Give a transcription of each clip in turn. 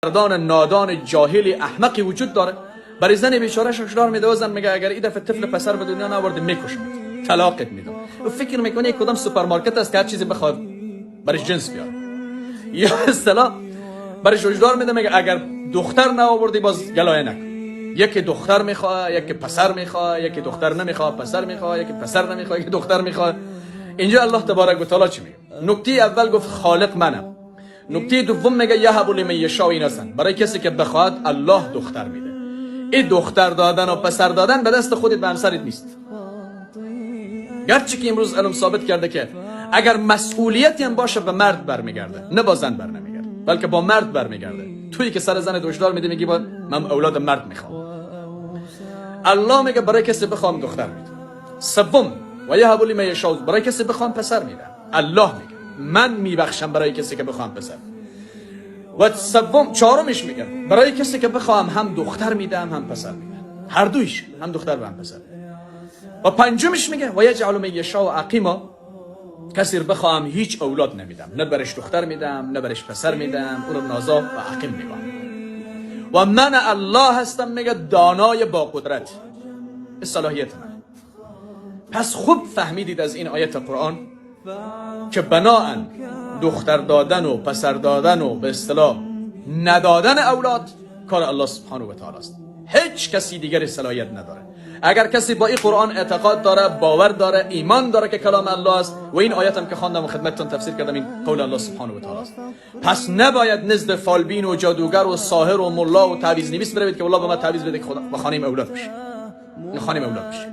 مردان نادان جاهلی احمقی وجود داره. برای زن بیچاره هشدار میده و زن میگه اگر این دفعه طفل پسر به دنیا نآورد میکشم، طلاقت میدم. و فکر میکنه کدام سوپرمارکت است که هر چیزی بخواد برای جنس بیاره. یا اصطلاح برای هشدار میده میگه اگر دختر نآوردی باز گلایه نکن. یکی دختر میخواد، یکی پسر میخواد، یکی دختر نمیخواد پسر میخواد، یکی پسر نمیخواد یکی دختر میخواد. اینجا الله تبارک و تعالی چی میگه؟ نکته اول گفت خالق منم. نکته دوم میگه یهب لمن یشاء ایناسن، برای کسی که بخواد الله دختر میده. این دختر دادن و پسر دادن به دست خودت به همسرت نیست. گرچه که امروز علم ثابت کرده که اگر مسئولیتی هم باشه به مرد برمیگرده، نه با زن برنمیگرده، بلکه با مرد برمیگرده. تویی که سر زن هشدار میدی میگی با من اولاد مرد میخوام. الله میگه برای کسی بخوام دختر میده. سوم و یهب لمن یشاء، برای کسی بخوام پسر میده. الله میگه من میبخشم برای کسی که بخوام پسر. و سوم چهارمش میگه برای کسی که بخوام هم دختر میدم هم پسر میدم، هر دویش، هم دختر و هم پسر. و پنجمش میگه و یجعل من یشاء عقیما، کسی رو بخوام هیچ اولاد نمیدم، نه برش دختر میدم نه برش پسر میدم، اون رو نازا و عقیم میگم. و من الله هستم، میگه دانای با قدرت، صلاحیت من. پس خوب فهمیدید از این آیت قرآن که بناهن دختر دادن و پسر دادن و به اصطلاح ندادن اولاد کار الله سبحانه و تعالی است. هیچ کسی دیگری صلاحیت نداره. اگر کسی با این قرآن اعتقاد داره، باور داره، ایمان داره که کلام الله است، و این آیت هم که خواندم و خدمتتون تفسیر کردم این قول الله سبحانه و تعالی است، پس نباید نزد فالبین و جادوگر و ساحر و ملا و تعویذ نویس بروید که والله به ما تعویذ بده که خدا با خانم اولاد بشه. خانم اولاد بشه.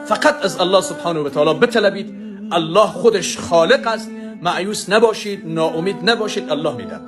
فقط از الله سبحانه و تعالی بطلبید. الله خودش خالق است. مایوس نباشید، ناامید نباشید، الله میدهد.